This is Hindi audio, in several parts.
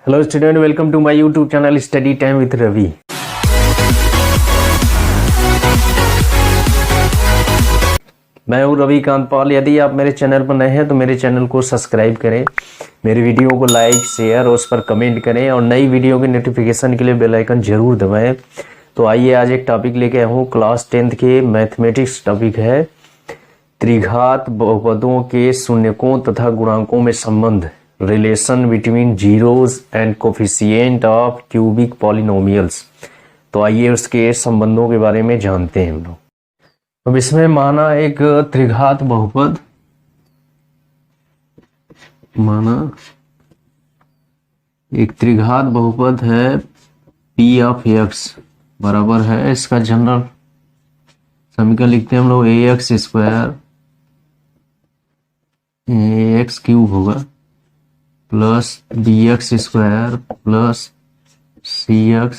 Hello student, welcome to my YouTube channel study time with Ravi. मैं हूँ रवि कांत पाल। यदि आप मेरे चैनल पर नए हैं तो मेरे चैनल को सब्सक्राइब करें, मेरी वीडियो को लाइक शेयर और उस पर कमेंट करें और नई वीडियो के नोटिफिकेशन के लिए बेल आइकन जरूर दबाएं। तो आइए आज एक टॉपिक लेके आया हूँ, क्लास 10th के मैथमेटिक्स टॉपिक है त्रिघात बहुपदों के शून्यकों तथा गुणांकों में संबंध, relation between zeros and coefficient of cubic polynomials. तो आइए उसके संबंधों के बारे में जानते हैं हम लोग। अब इसमें माना एक त्रिघात बहुपद, है p ऑफ x बराबर है, इसका जनरल समीकरण लिखते हैं हम लोग ax स्क्वायर ax क्यूब होगा plus bx square plus cx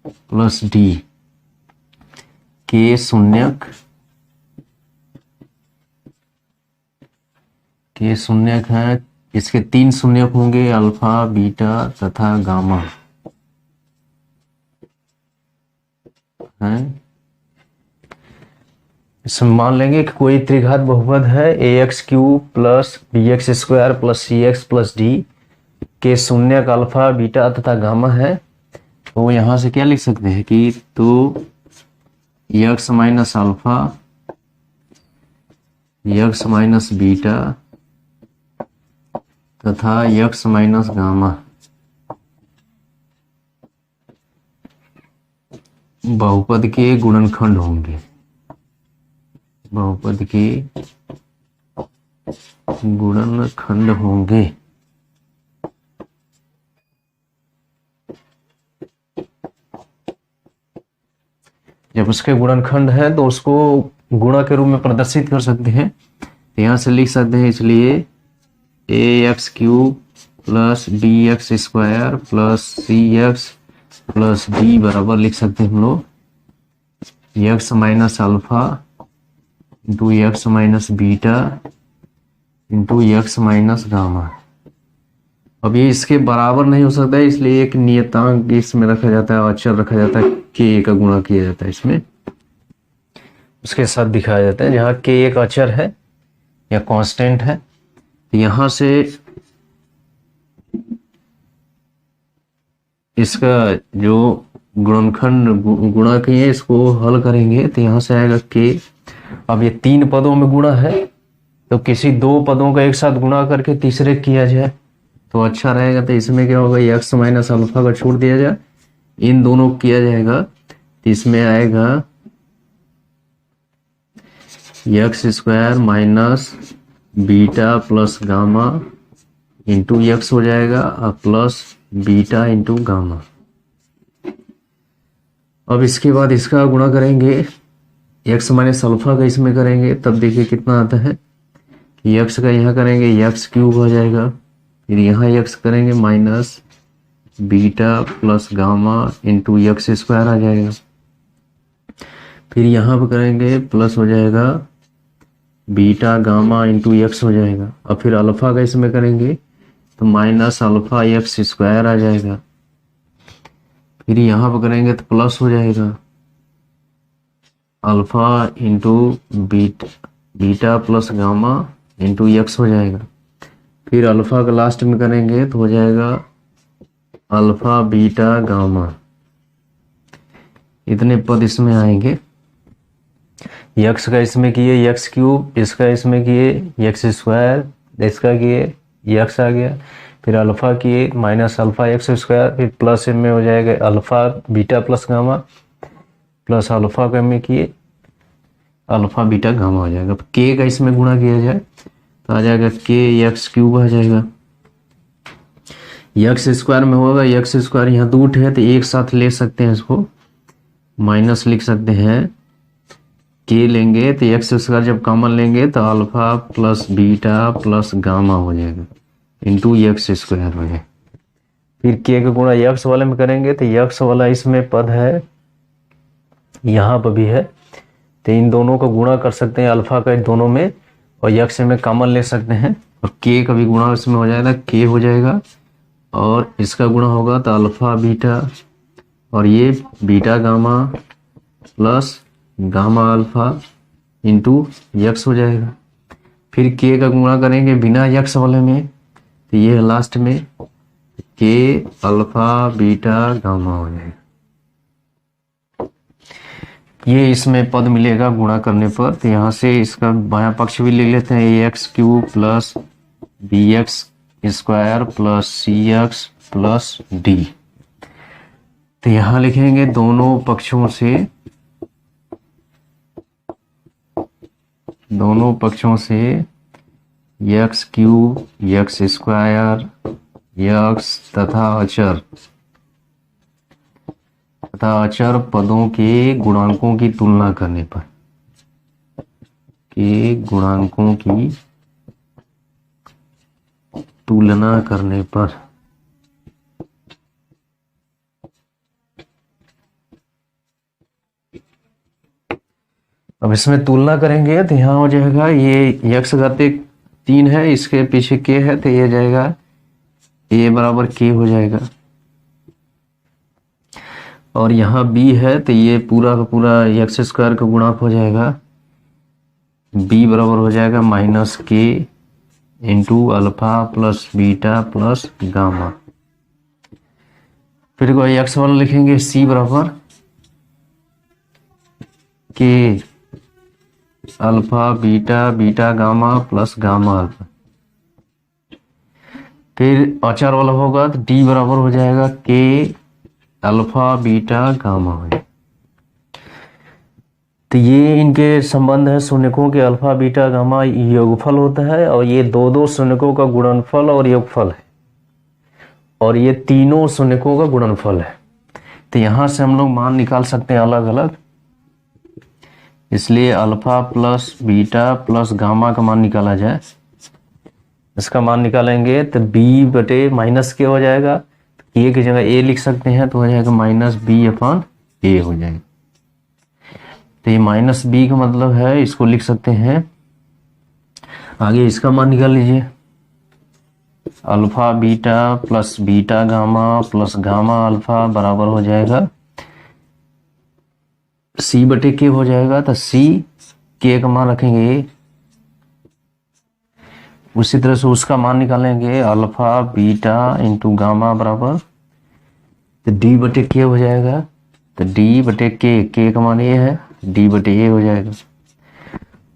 plus d के शून्यक है। इसके 3 शून्यक होंगे, अल्फा बीटा तथा गामा है। इसमें मान लेंगे कि कोई त्रिघात बहुपद है ax cube plus bx square plus cx plus d के शून्यक अल्फा बीटा तथा गामा है। तो यहां से क्या लिख सकते हैं कि तो x minus alpha x minus beta तथा x माइनस गामा बहुपद के गुणनखंड होंगे, बहुपद के गुणनखंड होंगे। जब उसके गुणनखंड है तो उसको गुणा के रूप में प्रदर्शित कर सकते हैं। तो यहां से लिख सकते हैं, इसलिए ax cube plus bx square plus cx plus d बराबर लिख सकते हैं हम लोग x minus alpha into x minus beta into x minus gamma. अब ये इसके बराबर नहीं हो सकता है, इसलिए एक नियतांक इसमें रखा जाता है, अचर रखा जाता है, k का गुणा किया जाता है इसमें, उसके साथ दिखाया जाता है। जहाँ k एक अचर है या कांस्टेंट है, यहां से इसका जो गुणनखंड गुणा किए इसको हल करेंगे तो यहां से आएगा k। अब ये 3 पदों में गुणा है तो किसी 2 पदों का एक साथ गुणा करके तीसरे किया जाए तो अच्छा रहेगा। तो इसमें क्या होगा, x माइनस अल्फा का छोड़ दिया जाए, इन दोनों को किया जाएगा तो इसमें आएगा x square minus beta plus gamma into x हो जाएगा और प्लस बीटा इंटू गामा। अब इसके बाद इसका गुणा करेंगे, x माइनस अल्फा का इसमें करेंगे, तब देखिए कितना आता है कि x का यहाँ करेंगे x क्यूब हो जाएगा, फिर यहाँ x करेंगे minus beta plus gamma into x square आ जाएगा, फिर यहाँ पर करेंगे प्लस हो जाएगा बीटा गामा इंटू एक्स हो जाएगा, और फिर अल्फा का इसमें करेंगे तो माइनस अल्फा एक्स स्क्वायर आ जाएगा, फिर यहाँ पर करेंगे तो प्लस हो जाएगा alpha into beta plus gamma into x हो जाएगा, फिर अल्फा का लास्ट में करेंगे तो हो जाएगा अल्फा बीटा गामा। इतने पद इसमें आएंगे। एक्स का इसमें किए एक्स क्यूब, इसका इसमें किए एक्स स्क्वायर, इसका किए एक्स आ गया, फिर अल्फा किए माइनस अल्फा एक्स स्क्वायर, फिर प्लस में हो जाएगा alpha beta plus gamma plus alpha का में किए अल्फा बीटा गामा हो जाएगा। के का इसमें गुणा किया जाए तो आ जाएगा के एक्स क्यूब आ जाएगा, एक्स स्क्वायर में होगा, एक्स स्क्वायर यहाँ 2 है तो एक साथ ले सकते हैं, इसको माइनस लिख सकते हैं, के लेंगे तो एक्स स्क्वायर जब कॉमन लेंगे तो alpha plus beta plus gamma हो जाएगा इंटू एक्स स्क्वायर हो जाएगा। फिर के का गुणा एक्स वाले में करेंगे तो एक्स वाला इसमें पद है, यहाँ पर भी है, तो इन दोनों को गुणा कर सकते हैं अल्फा का दोनों में, और एक्स में कॉमन ले सकते हैं और के का भी गुणा इसमें हो जाएगा, के हो जाएगा और इसका गुणा होगा तो अल्फा बीटा, और ये beta gamma plus gamma alpha into x हो जाएगा। फिर के का गुणा करेंगे बिना यक्स वाले में, तो ये लास्ट में के अल्फा बीटा गामा हो जाएगा। ये इसमें पद मिलेगा गुणा करने पर। तो यहाँ से इसका बायां पक्ष भी लिख लेते हैं, a x cube plus b x square plus c x plus d. तो यहाँ लिखेंगे दोनों पक्षों से x cube x square x तथा अचर पदों के गुणांकों की तुलना करने पर, अब इसमें तुलना करेंगे तो यहाँ हो जाएगा ये x घाते 3 है, इसके पीछे k है, तो ये जाएगा a बराबर k हो जाएगा। और यहाँ b है तो ये पूरा का पूरा एक्स स्क्वायर का गुणक हो जाएगा, b बराबर हो जाएगा minus k into alpha plus beta plus gamma. फिर कोई एक्स वाला लिखेंगे c बराबर k alpha beta beta gamma plus gamma alpha. फिर अचर वाला होगा तो d बराबर हो जाएगा k अल्फा बीटा गामा है। तो ये इनके संबंध है शून्यकों के अल्फा बीटा गामा योगफल होता है, और ये दो शून्यकों का गुणनफल और योगफल है, और ये तीनों शून्यकों का गुणनफल है। तो यहां से हम लोग मान निकाल सकते हैं अलग अलग, इसलिए alpha plus beta plus gamma का मान निकाला जाए। इसका मान निकालेंगे तो b बटे माइनस के हो जाएगा, ए की जगह ए लिख सकते हैं तो हो जाएगा माइनस बी अपॉन ए हो जाएगा। तो ये माइनस बी का मतलब है, इसको लिख सकते हैं। आगे इसका मान निकाल लीजिए, alpha beta plus beta gamma plus gamma alpha बराबर हो जाएगा सी बटे के हो जाएगा। तो सी के का मान रखेंगे ए, उसी तरह से उसका मान निकालेंगे अल्फा बीटा इंटू गामा बराबर तो डी बटे के हो जाएगा। तो डी बटे के का मान ये है, डी बटे ए हो जाएगा।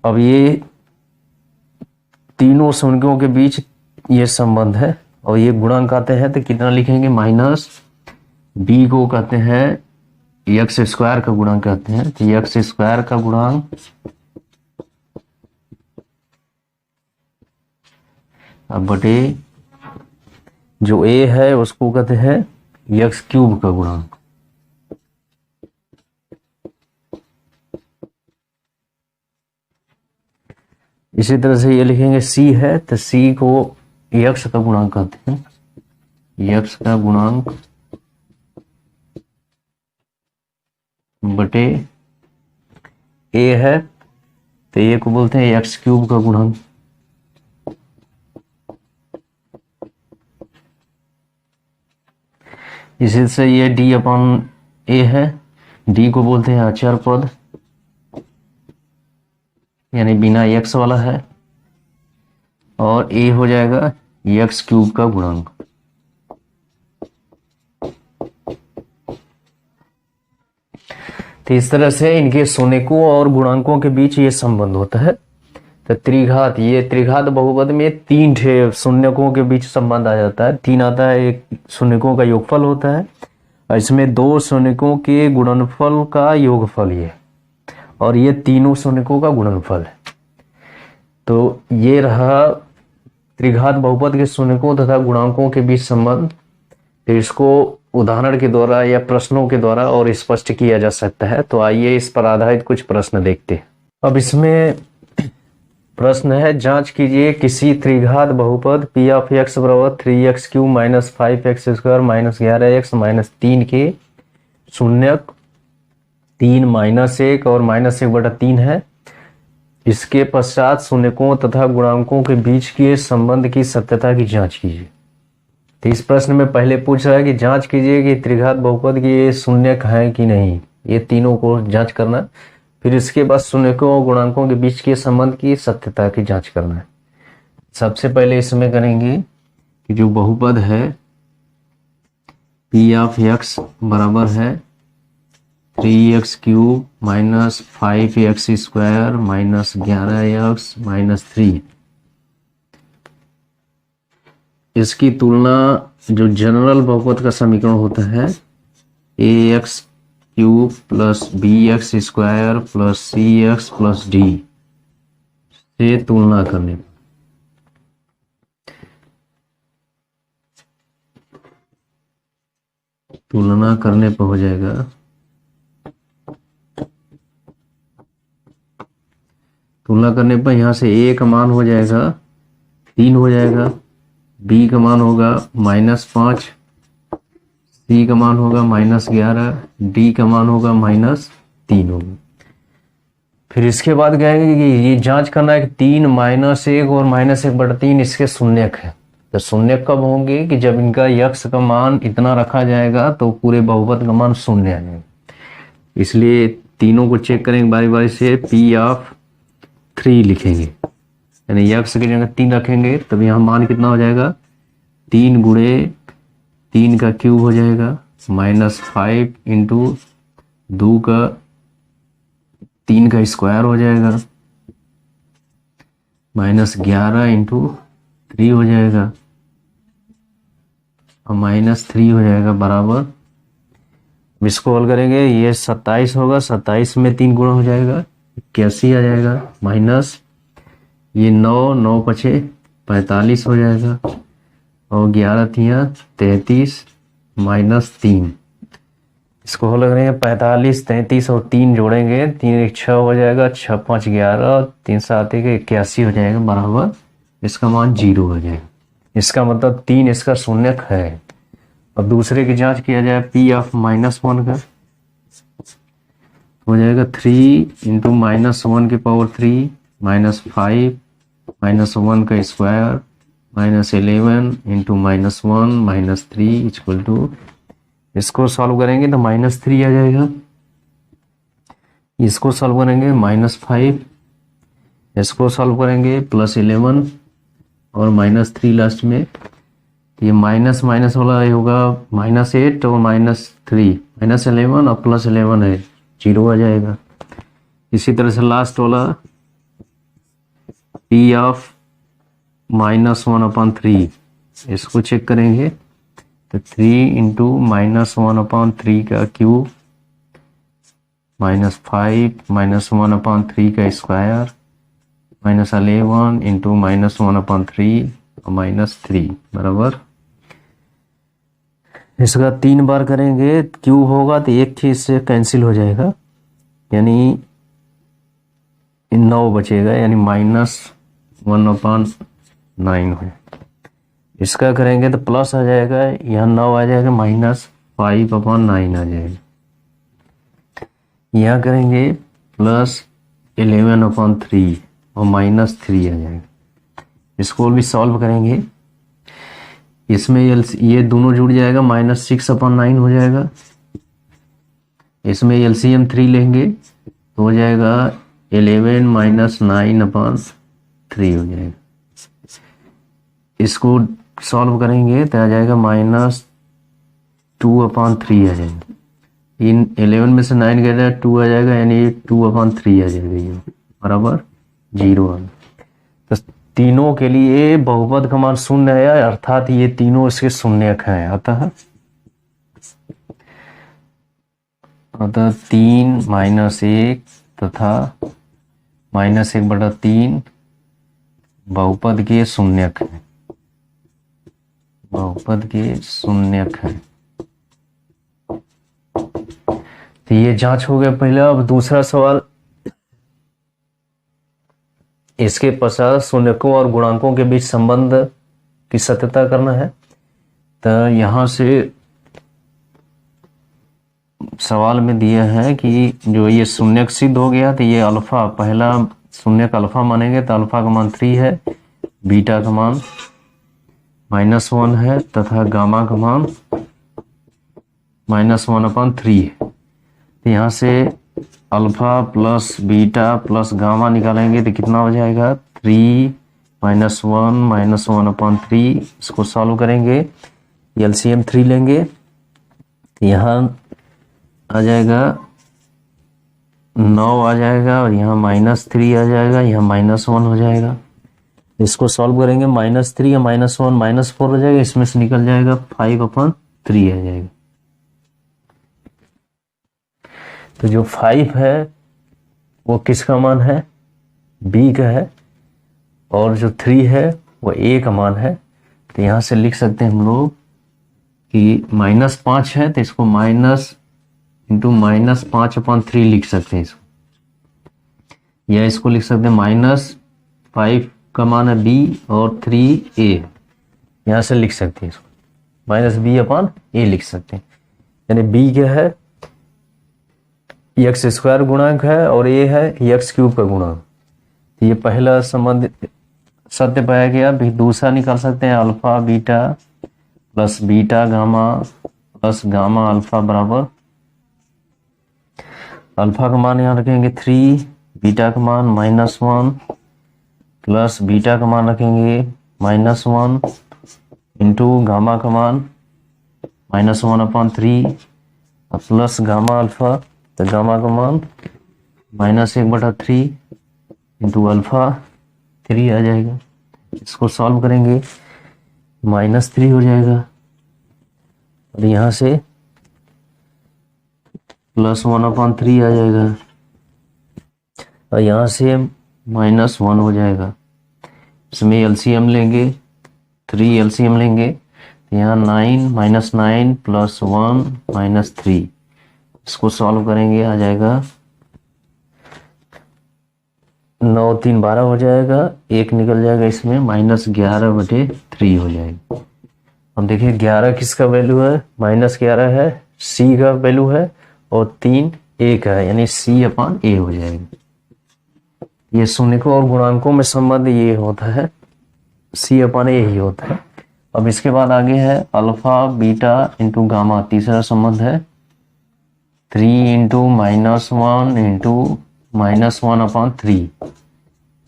अब ये तीनों शून्यों के बीच ये संबंध है, और ये गुणांक आते हैं तो कितना लिखेंगे माइनस बी को कहते हैं एक्स स्क्वायर का गुणांक कहते हैं। तो एक्स स्क्वायर का गुणांक अब बटे जो ए है उसको कहते हैं एक्स क्यूब का गुणांक। इसी तरह से ये लिखेंगे सी है तो सी को एक्स का गुणांक कहते हैं, एक्स का गुणांक बटे ए है तो ए को बोलते हैं एक्स क्यूब का गुणांक। इसी से ये डी अपॉन ए है, डी को बोलते हैं अचर पद यानी बिना एक्स वाला है, और ए हो जाएगा एक्स क्यूब का गुणांक। तो इस तरह से इनके शून्यकों और गुणांकों के बीच ये संबंध होता है। तो त्रिघात, ये त्रिघात बहुपद में 3 शून्यकों के बीच संबंध आ जाता है। 3 आता है, एक शून्यकों का योगफल होता है, और इसमें 2 शून्यकों के गुणनफल का योगफल ये, और ये तीनों शून्यकों का गुणनफल है। तो ये रहा त्रिघात बहुपद के शून्यकों तथा गुणांकों के बीच संबंध। तो इसको उदाहरण के द्वारा या प्रश्नों के द्वारा और स्पष्ट किया जा सकता है। तो आइए इस पर आधारित कुछ प्रश्न देखते हैं। अब इसमें प्रश्न है, जांच कीजिए किसी त्रिघात बहुपद p ऑफ x बराबर 3x cube minus 5x square minus 11x minus 3 के शून्यक 3 माइनस 1 और माइनस 1/3 है। इसके पश्चात शून्यकों तथा गुणांकों के बीच के संबंध की सत्यता की जांच कीजिए। तो इस प्रश्न में पहले पूछ रहा है कि जांच कीजिए कि त्रिघात बहुपद की ये शून्यक है कि नहीं, ये तीनों को जांच करना। फिर इसके बाद शून्यकों और गुणांकों के बीच के संबंध की सत्यता की जांच करना है। सबसे पहले इसमें करेंगे कि जो बहुपद है पी ऑफ एक्स बराबर है 3x cube minus 5x square minus 11x minus 3, इसकी तुलना जो जनरल बहुपद का समीकरण होता है ax cube plus bx square plus cx plus d से तुलना करने पर हो जाएगा तुलना करने पर यहाँ से a का मान हो जाएगा 3 हो जाएगा, b का मान होगा -5, c का मान होगा -11, d का मान होगा -3 होगा। फिर इसके बाद कहेंगे कि ये जांच करना है कि 3 -1 और -1/3 इसके शून्यक है। तो शून्यक कब होंगे कि जब इनका यक्ष का मान इतना रखा जाएगा तो पूरे बहुपद का मान शून्य आ जाएगा। इसलिए तीनों को चेक करेंगे बारी बारी से। P3 लिखेंगे, यानी यक्ष की जगह 3 रखेंगे, तब यहाँ मान कितना हो जाएगा 3 गुणे 3 का क्यूब हो जाएगा -5 इंटू 2 का 3 का स्क्वायर हो जाएगा -11 इंटू 3 हो जाएगा और -3 हो जाएगा बराबर। इसको हल करेंगे, ये 27 होगा, 27 में 3 गुणा हो जाएगा 81 आ जाएगा, माइनस ये 9 पचे 45 हो जाएगा और 11 तिया 33 -3। इसको हल करेंगे 45, 33 और 3 जोड़ेंगे, 3 1 6 हो जाएगा, 6 5 11, 3 7 1 81 हो जाएगा बराबर इसका मान 0 हो जाएगा। इसका मतलब 3 इसका शून्यक है। अब दूसरे की जांच किया जाए P ऑफ -1 का, हो जाएगा 3 इंटू -1 की पावर 3 -5 -1 का स्क्वायर -11 इंटू -1 -3 इक्वल टू, इसको सॉल्व करेंगे तो -3 आ जाएगा, इसको सॉल्व करेंगे -5, इसको सॉल्व करेंगे +11 और -3 लास्ट में। ये माइनस वाला होगा -8 और -3, -11 और +11 है 0 आ जाएगा। इसी तरह से लास्ट वाला P ऑफ -1/3, इसको चेक करेंगे तो 3 इंटू -1/3 का क्यूब -5 -1/3 का स्क्वायर -11 इंटू -1/3 और -3 बराबर। इसका 3 बार करेंगे क्यूब होगा तो एक चीज से कैंसिल हो जाएगा, यानी 9 बचेगा, यानी -1/9 है। इसका करेंगे तो प्लस आ जाएगा, यहाँ 9 आ जाएगा, -5/9 आ जाएगा। यहाँ करेंगे +11/3 और -3 आ जाएगा। इसको भी सॉल्व करेंगे, इसमें ये दोनों जुड़ जाएगा, -6/9 हो जाएगा। इसमें LCM 3 लेंगे तो हो जाएगा 11 -9/3 हो जाएगा। इसको सॉल्व करेंगे तो आ जाएगा -2/3 आ जाएगा। इन 11 में से 9 गया 2 आ जाएगा, यानी 2/3 आ जाएगा, ये बराबर 0 आ। तो तीनों के लिए बहुपद का मान शून्य है, अर्थात ये तीनों इसके शून्यक हैं। अतः 3 -1 तथा -1/3 बहुपद के शून्यक हैं, बहुपद के शून्यक हैं। तो ये जांच हो गया पहला। अब दूसरा सवाल, इसके पश्चात शून्यकों और गुणांकों के बीच संबंध की सत्यता करना है। तो यहां से सवाल में दिया है कि जो ये शून्यक सिद्ध हो गया तो ये अल्फा, पहला शून्यक अल्फा मानेंगे तो अल्फा का मान 3 है, बीटा का मान -1 है तथा गामा का मान -1/3 है। तो यहाँ से alpha plus beta plus gamma निकालेंगे तो कितना हो जाएगा 3 -1 -1/3। इसको सॉल्व करेंगे, एलसीएम 3 लेंगे तो यहाँ आ जाएगा 9 आ जाएगा और यहाँ -3 आ जाएगा, यहाँ -1 हो जाएगा। इसको सॉल्व करेंगे -3 या -1 -4 हो जाएगा, इसमें से निकल जाएगा 5/3 आ जाएगा। तो जो 5 है वो किसका मान है, बी का है, और जो 3 है वो ए का मान है। तो यहाँ से लिख सकते हैं हम लोग कि -5 है तो इसको -5/3 लिख सकते हैं इसको, या इसको लिख सकते हैं -5 का मान है बी और 3 ए, यहाँ से लिख सकते हैं इसको -b/a लिख सकते हैं। यानी बी क्या है x² गुणांक है और ए है x³ का गुणांक। तो ये पहला संबंध सत्य पाया गया। भी दूसरा निकाल सकते हैं alpha beta plus beta gamma plus gamma alpha बराबर, अल्फा का मान यहाँ रखेंगे 3, बीटा का मान -1 प्लस बीटा का मान रखेंगे -1 इंटू गामा का मान -1/3 प्लस गामा अल्फा, तो गामा का मान -1/3 इंटू अल्फा 3 आ जाएगा। इसको सॉल्व करेंगे -3 हो जाएगा और यहाँ से +1/3 आ जाएगा और यहाँ से -1 हो जाएगा। इसमें एलसीएम लेंगे, 3 एलसीएम लेंगे तो यहाँ 9 -9 + 1 -3, इसको सॉल्व करेंगे आ जाएगा 9 3 12 हो जाएगा, 1 निकल जाएगा, इसमें -11/3 हो जाएगा। अब देखिए 11 किसका वैल्यू है, -11 है, सी का वैल्यू है और 3 ए का है, यानी C/A हो जाएगा। ये शून्यकों और गुणांकों में संबंध ये होता है, C/A ही होता है। अब इसके बाद आगे है अल्फा बीटा इंटू गामा, तीसरा संबंध है 3 × -1 इंटू -1/3।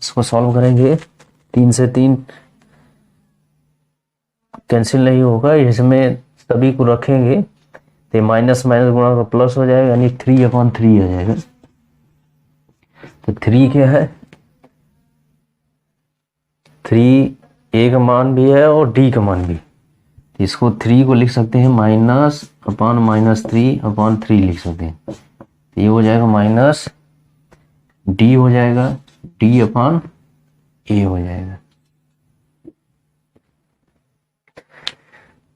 इसको सॉल्व करेंगे, 3 से 3 कैंसिल नहीं होगा, इसमें सभी को रखेंगे तो माइनस गुणा का प्लस हो जाएगा, यानी 3/3 आ जाएगा। तो 3 क्या है, 3 ए का मान भी है और डी का मान भी। इसको 3 को लिख सकते हैं -3/3 लिख सकते हैं। तो ये हो जाएगा -d हो जाएगा, d/a हो जाएगा।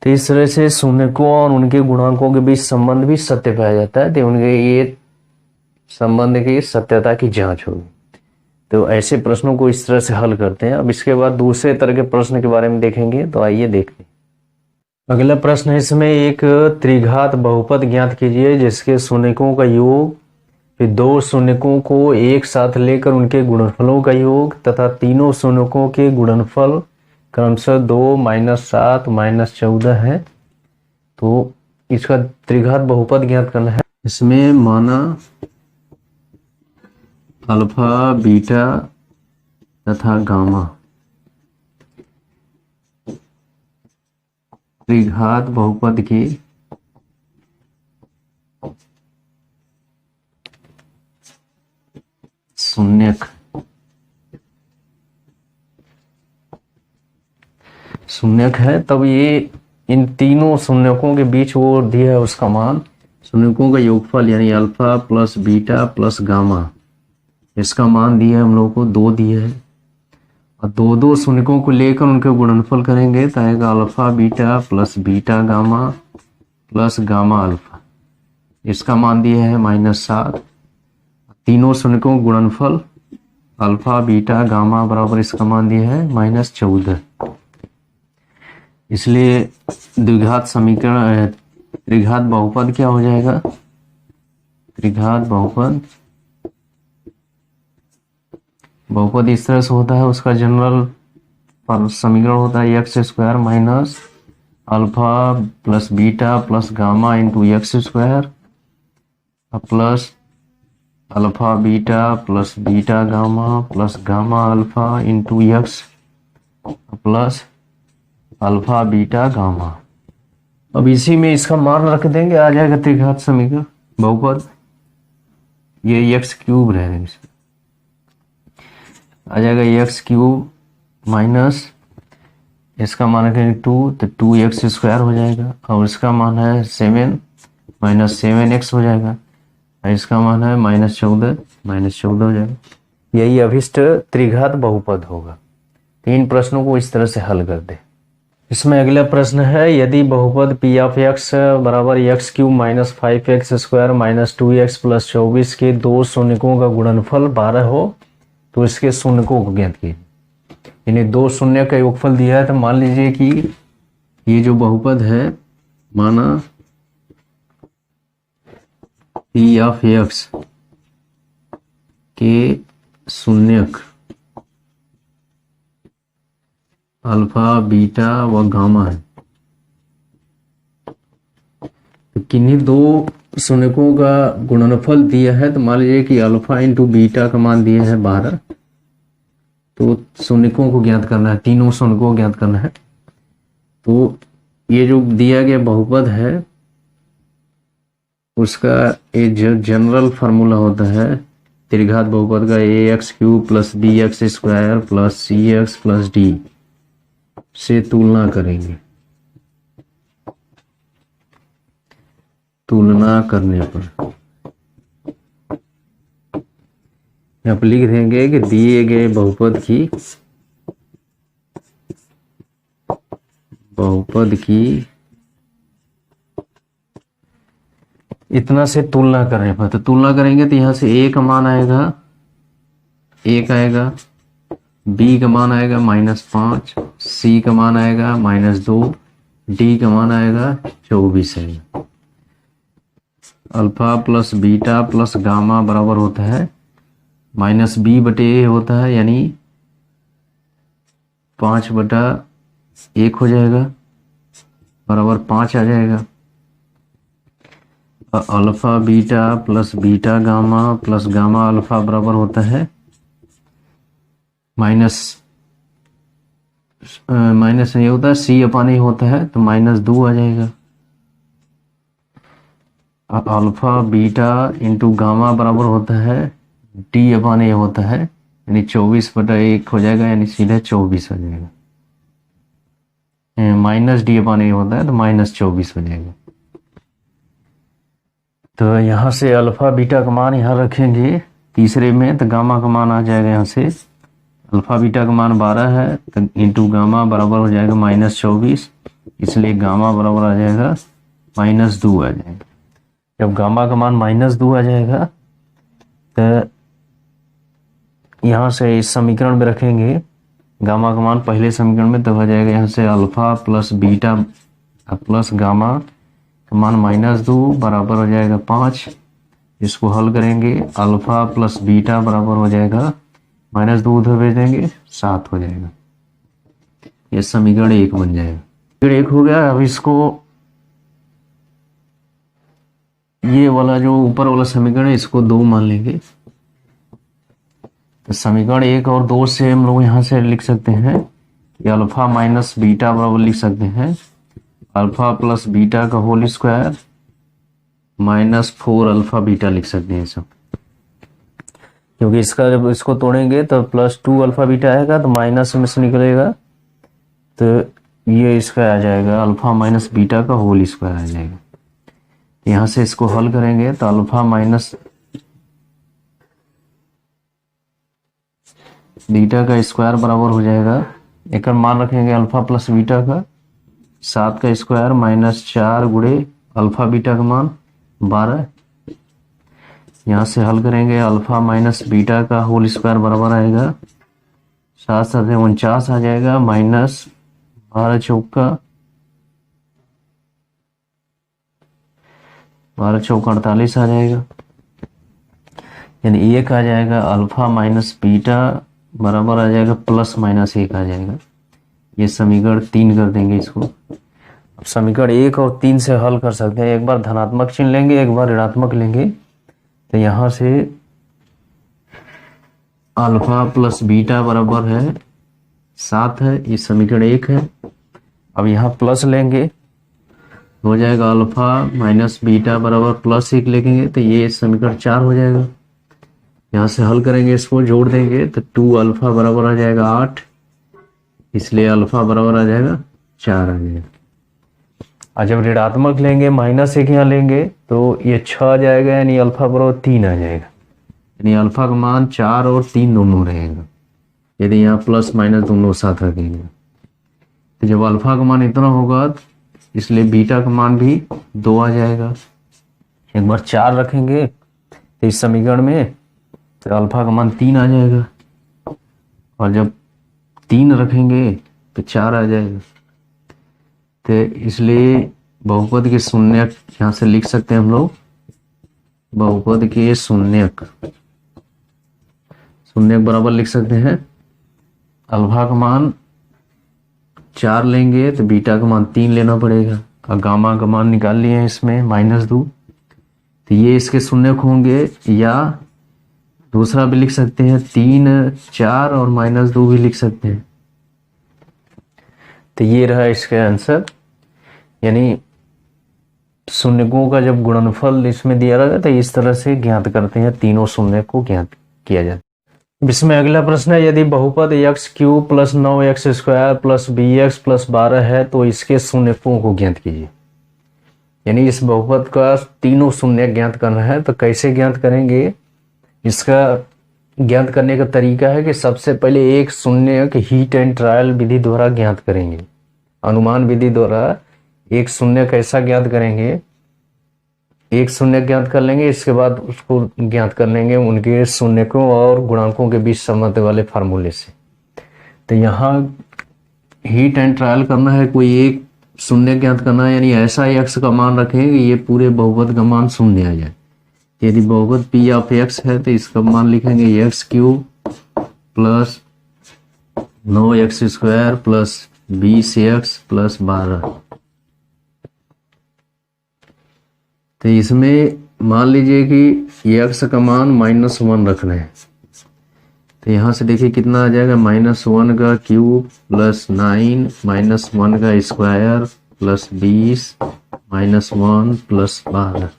तो इस तरह से शून्यकों और उनके गुणांकों के बीच संबंध भी सत्य पाया जाता है, तो उनके ये संबंध की सत्यता की जांच होगी। तो ऐसे प्रश्नों को इस तरह से हल करते हैं। अब इसके बाद दूसरे तरह के प्रश्न के बारे में देखेंगे, तो आइए देखते हैं। अगला प्रश्न है, इसमें एक त्रिघात बहुपद ज्ञात कीजिए जिसके शून्यकों का योग, फिर 2 शून्यकों को एक साथ लेकर उनके गुणनफलों का योग तथा तीनों शून्यकों के गुणनफल क्रमशः 2 -7 -14 है। तो इसका त्रिघात बहुपद ज्ञात करना है। इसमें माना अल्फा बीटा तथा गामा त्रिघात बहुपद की शून्यक है, तब ये इन तीनों शून्यकों के बीच वो दिया है उसका मान, शून्यकों का योगफल यानी alpha plus beta plus gamma, इसका मान दिया है हम लोग को 2 दिया है, और 2 शून्यकों को लेकर उनके गुणनफल करेंगे तो आएगा alpha beta plus beta gamma plus gamma alpha, इसका मान दिया है -7। तीनों शून्यकों का गुणनफल अल्फा बीटा गामा बराबर इसका मान दिया है -14। इसलिए द्विघात समीकरण त्रिघात बहुपद क्या हो जाएगा, त्रिघात बहुपद इस तरह से होता है, उसका जनरल समीकरण होता है x square minus alpha plus beta plus gamma into x square plus alpha beta plus beta gamma plus gamma alpha into x plus alpha beta gamma. अब इसी में इसका मान रख देंगे, आ जाएगा त्रिघात समीकरण बहुपद। ये एक्स क्यूब रहेगा, इसमें आ जाएगा एक्स क्यूब माइनस इसका मान रखेंगे 2 तो 2x स्क्वायर हो जाएगा, और इसका मान है 7 माइनस 7x हो जाएगा, और इसका मान है -14 हो जाएगा। यही अभिष्ट त्रिघात बहुपद होगा। 3 प्रश्नों को इस तरह से हल कर दे। इसमें अगला प्रश्न है, यदि बहुपद पी ऑफ एक्स बराबर x cube minus 5x square minus 2x plus 24 के दो शून्यकों का गुणनफल 12 हो तो इसके शून्यकों को ज्ञात कीजिए। यानी दो शून्य का योगफल दिया है, तो मान लीजिए कि ये जो बहुपद है माना पी ऑफ एक्स के शून्यक अल्फा बीटा व गामा है, तो किन्हीं दो शून्यकों का गुणनफल दिया है। तो मान लीजिए कि अल्फा इंटू बीटा का मान दिया है 12, तो शून्यकों को ज्ञात करना है, तीनों शून्यकों को ज्ञात करना है। तो ये जो दिया गया बहुपद है उसका एक जो जनरल फार्मूला होता है त्रिघात बहुपद का, a x cube plus b x square plus c x plus d से तुलना करेंगे। तुलना करने पर आप लिख देंगे कि दिए गए बहुपद की इतना से तुलना करने पर, तो तुलना करेंगे तो यहां से ए का मान आएगा 1 आएगा, बी का मान आएगा -5, सी का मान आएगा -2, डी का मान आएगा 24 आएगा। Alpha plus beta plus gamma बराबर होता है -b/a होता है, यानी 5/1 हो जाएगा बराबर 5 आ जाएगा। Alpha beta plus beta gamma plus gamma alpha बराबर होता है माइनस नहीं होता है, c/a होता है, तो -2 आ जाएगा। अल्फा बीटा इंटू गामा बराबर होता है d/a होता है, यानी 24/1 हो जाएगा, यानी सीधे 24 हो जाएगा। -d/a होता है तो -24 हो जाएगा। तो यहाँ से अल्फा बीटा का मान यहाँ रखेंगे तीसरे में, तो गामा का मान आ जाएगा यहाँ से अल्फा बीटा का मान 12 है, तो इंटू गामा बराबर हो जाएगा -24, इसलिए गामा बराबर आ जाएगा -2 आ जाएगा। जब गामा का मान -2 आ जाएगा तो यहाँ से इस समीकरण में रखेंगे गामा का मान पहले समीकरण में, तो हो जाएगा यहाँ से alpha plus beta plus gamma का मान -2 बराबर हो जाएगा 5। इसको हल करेंगे, अल्फा प्लस बीटा बराबर हो जाएगा -2 उधर भेज देंगे 7 हो जाएगा। ये समीकरण 1 बन जाएगा। समीकरण 1 हो गया। अब इसको ये वाला जो ऊपर वाला समीकरण है इसको 2 मान लेंगे, तो समीकरण 1 और 2 से हम लोग यहाँ से लिख सकते हैं कि अल्फा माइनस बीटा बराबर लिख सकते हैं अल्फा प्लस बीटा का होल स्क्वायर -4 अल्फा बीटा लिख सकते हैं सब, क्योंकि इसका जब इसको तोड़ेंगे तो +2 अल्फा बीटा आएगा, तो माइनस में से निकलेगा, तो ये इसका आ जाएगा अल्फा माइनस बीटा का होल स्क्वायर आ जाएगा। यहाँ से इसको हल करेंगे तो अल्फा माइनस बीटा का स्क्वायर बराबर हो जाएगा, एक मान रखेंगे अल्फा प्लस बीटा का 7 का स्क्वायर -4 गुणे अल्फा बीटा का मान 12। यहाँ से हल करेंगे अल्फा माइनस बीटा का होल स्क्वायर बराबर आएगा 7 7 49 आ जाएगा, -12 चौका 48 आ जाएगा, यानी 1 आ जाएगा। अल्फा माइनस बीटा बराबर आ जाएगा +-1 आ जाएगा। ये समीकरण 3 कर देंगे इसको। अब समीकरण 1 और 3 से हल कर सकते हैं। एक बार धनात्मक चिन्ह लेंगे, एक बार ऋणात्मक लेंगे। तो यहाँ से अल्फा प्लस बीटा बराबर है 7 है, ये समीकरण 1 है। अब यहाँ प्लस लेंगे, हो जाएगा अल्फा माइनस बीटा बराबर +1 लिखेंगे, तो ये समीकरण 4 हो जाएगा। यहाँ से हल करेंगे, इसको जोड़ देंगे तो 2 अल्फा बराबर आ जाएगा 8, इसलिए अल्फा बराबर आ जाएगा 4 आ जाएगा। और जब ऋणात्मक लेंगे, -1 यहाँ लेंगे तो ये 6 आ जाएगा, यानी अल्फा बराबर 3 आ जाएगा। यानी अल्फा का मान 4 और 3 दोनों रहेगा, यदि यहाँ प्लस माइनस दोनों साथ रखेंगे। तो जब अल्फा का मान इतना होगा, इसलिए बीटा का मान भी 2 आ जाएगा। एक बार 4 रखेंगे तो इस समीकरण में, तो अल्फा का मान 3 आ जाएगा, और जब 3 रखेंगे तो 4 आ जाएगा। तो इसलिए बहुपद के शून्यक यहाँ से लिख सकते हैं हम लोग, बहुपद के शून्यक बराबर लिख सकते हैं, अल्फा का मान 4 लेंगे तो बीटा का मान 3 लेना पड़ेगा, और गामा का मान निकाल लिए हैं इसमें -2, तो ये इसके शून्यक होंगे। या दूसरा भी लिख सकते हैं, 3, 4 और -2 भी लिख सकते हैं। तो ये रहा इसका आंसर। यानी शून्यकों का जब गुणनफल इसमें दिया रहेगा तो इस तरह से ज्ञात करते हैं, तीनों शून्यक को ज्ञात किया जाता है। इसमें अगला प्रश्न है, यदि बहुपद x³ + 9x² + bx + 12 है तो इसके शून्यकों को ज्ञात कीजिए। यानी इस बहुपद का तीनों शून्यक ज्ञात करना है, तो कैसे ज्ञात करेंगे? इसका ज्ञात करने का तरीका है कि सबसे पहले एक शून्यक हीट एंड ट्रायल विधि द्वारा ज्ञात करेंगे। अनुमान विधि द्वारा एक शून्यक कैसा ज्ञात करेंगे, एक शून्यक ज्ञात कर लेंगे, इसके बाद उसको ज्ञात कर लेंगे उनके शून्यकों और गुणांकों के बीच संबंध वाले फार्मूले से। तो यहाँ हीट एंड ट्रायल करना है, कोई एक शून्य ज्ञात करना है, यानी ऐसा x का मान रखेंगे कि ये पूरे बहुपद का मान शून्य आ जाए। यदि बहुपद p ऑफ x है तो इसका मान लिखेंगे x³ + 9x² + 20x + 12। तो इसमें मान लीजिए कि x का मान -1 रखना है, तो यहाँ से देखिए कितना आ जाएगा, -1 का क्यूब + 9 -1 का स्क्वायर + 20 -1 + 12।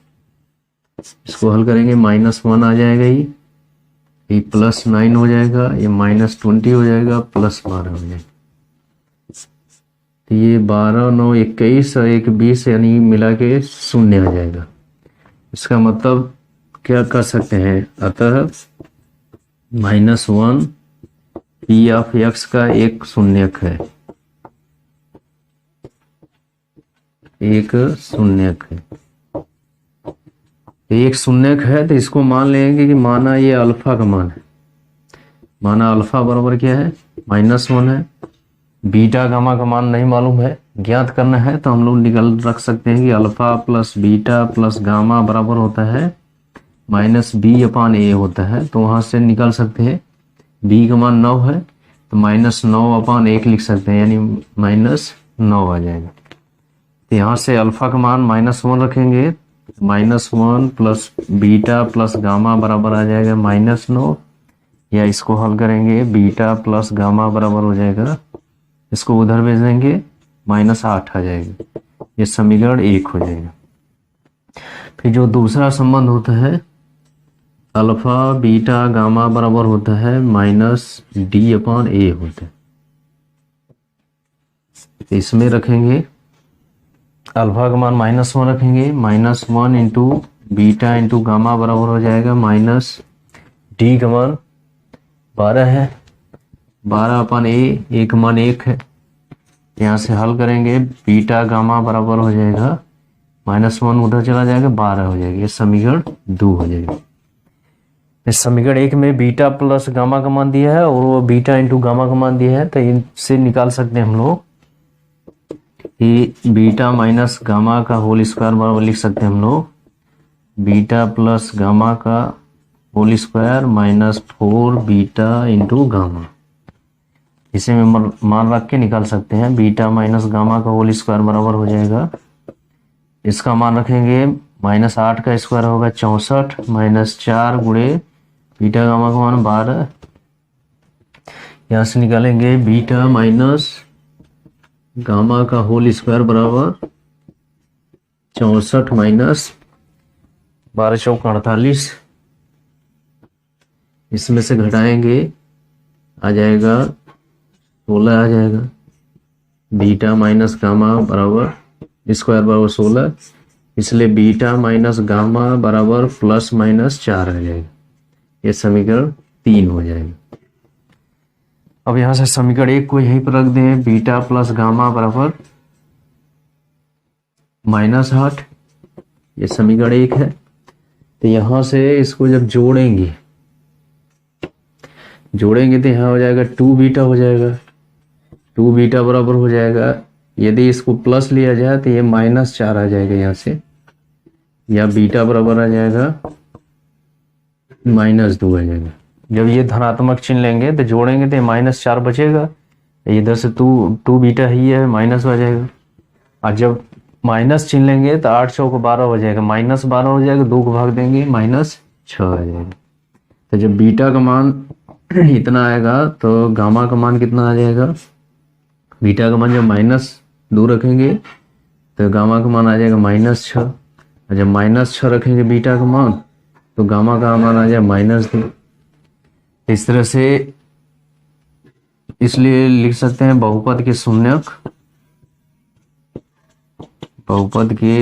इसको हल करेंगे, -1 आ जाएगा, ये +9 हो जाएगा, ये -20 हो जाएगा, +12 हो जाएगा। तो ये 12, 9, 21 और 1, 20 यानी मिला के 0 आ जाएगा। इसका मतलब क्या कर सकते हैं, अतः -1 p ऑफ x का एक शून्यक है, एक शून्यक है। एक शून्यक है तो इसको मान लेंगे कि माना ये अल्फा का मान है, माना अल्फा बराबर क्या है, -1 है। बीटा गामा का मान नहीं मालूम है, ज्ञात करना है, तो हम लोग निकल रख सकते हैं कि alpha plus beta plus gamma बराबर होता है -b/a होता है। तो वहां से निकल सकते हैं, b का मान 9 है तो -9/1 लिख सकते हैं, यानी -9 आ जाएगा। तो यहाँ से अल्फा का मान -1 रखेंगे, -1 प्लस बीटा प्लस गामा बराबर आ जाएगा -9, या इसको हल करेंगे, बीटा प्लस गामा बराबर हो जाएगा, इसको उधर भेज देंगे, -8 आ जाएगा। ये समीकरण 1 हो जाएगा। फिर जो दूसरा संबंध होता है, अल्फा बीटा गामा बराबर होता है -d/a होता है। इसमें रखेंगे अल्फा का मान -1 रखेंगे, -1 इंटू बीटा इंटू गामा बराबर हो जाएगा -d का मान 12 है, 12/a का मान 1 है। यहाँ से हल करेंगे, बीटा गामा बराबर हो जाएगा -1 उधर चला जाएगा, 12 हो जाएगा। ये समीकरण 2 हो जाएगा। इस समीकरण 1 में बीटा प्लस गामा का मान दिया है और वो बीटा इंटू गामा का मान दिया है, तो इनसे निकाल सकते हैं हम लोग कि बीटा माइनस गामा का होल स्क्वायर बराबर लिख सकते हैं हम लोग बीटा प्लस गामा का whole square -4 beta into gamma. इसे में मान रख के निकाल सकते हैं। बीटा माइनस गामा का होल स्क्वायर बराबर हो जाएगा, इसका मान रखेंगे -8 का स्क्वायर होगा 64 -4 गुणे बीटा गामा का मान 12। यहाँ से निकालेंगे बीटा माइनस गामा का होल स्क्वायर बराबर 64 माइनस 12 चौक 48। इसमें से घटाएंगे आ जाएगा 16 आ जाएगा। बीटा माइनस गामा बराबर स्क्वायर बराबर 16, इसलिए बीटा माइनस गामा बराबर ±4 आ जाएगा। ये समीकरण 3 हो जाएगा। अब यहां से समीकरण 1 को यहीं पर रख दें, बीटा प्लस गामा बराबर -8, ये समीकरण 1 है। तो यहां से इसको जब जोड़ेंगे तो यहाँ हो जाएगा 2 बीटा हो जाएगा, 2 बीटा बराबर हो जाएगा, यदि इसको प्लस लिया जाए तो ये -4 आ जाएगा यहाँ से, या बीटा बराबर आ जाएगा -2 आ जाएगा। जब ये धनात्मक चिन्ह लेंगे तो जोड़ेंगे तो -4 बचेगा, इधर से 2 बीटा ही है, माइनस आ जाएगा। और जब माइनस चिन्ह लेंगे तो 8 चौक 12 हो जाएगा, -12 हो जाएगा, 2 को भाग देंगे -6 आ जाएगा। तो जब बीटा का मान इतना आएगा तो गामा का मान कितना आ जाएगा। बीटा का मान जब -2 रखेंगे तो गामा का मान आ जाएगा -6, और जब -6 रखेंगे बीटा का मान तो गामा का मान आ जाएगा -2। इस तरह से इसलिए लिख सकते हैं बहुपद के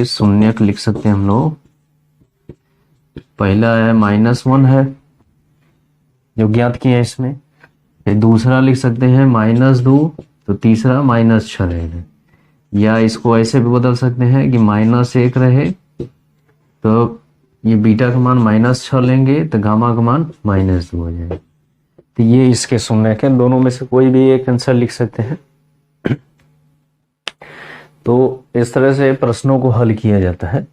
शून्यक लिख सकते हैं हम लोग। पहला है -1 है जो ज्ञात किया है इसमें, फिर दूसरा लिख सकते हैं -2, तो तीसरा -6 रहेगा। या इसको ऐसे भी बदल सकते हैं कि -1 रहे तो ये बीटा का मान -6 लेंगे तो गामा का मान -2 हो जाएगा। तो ये इसके शून्यक है, दोनों में से कोई भी एक आंसर लिख सकते हैं। तो इस तरह से प्रश्नों को हल किया जाता है।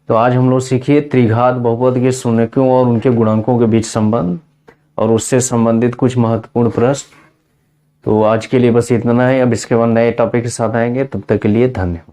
तो आज हम लोग सीखिए त्रिघात बहुपद के शून्यकों और उनके गुणांकों के बीच संबंध और उससे संबंधित कुछ महत्वपूर्ण प्रश्न। तो आज के लिए बस इतना है, अब इसके बाद नए टॉपिक के साथ आएंगे, तब तक के लिए धन्यवाद।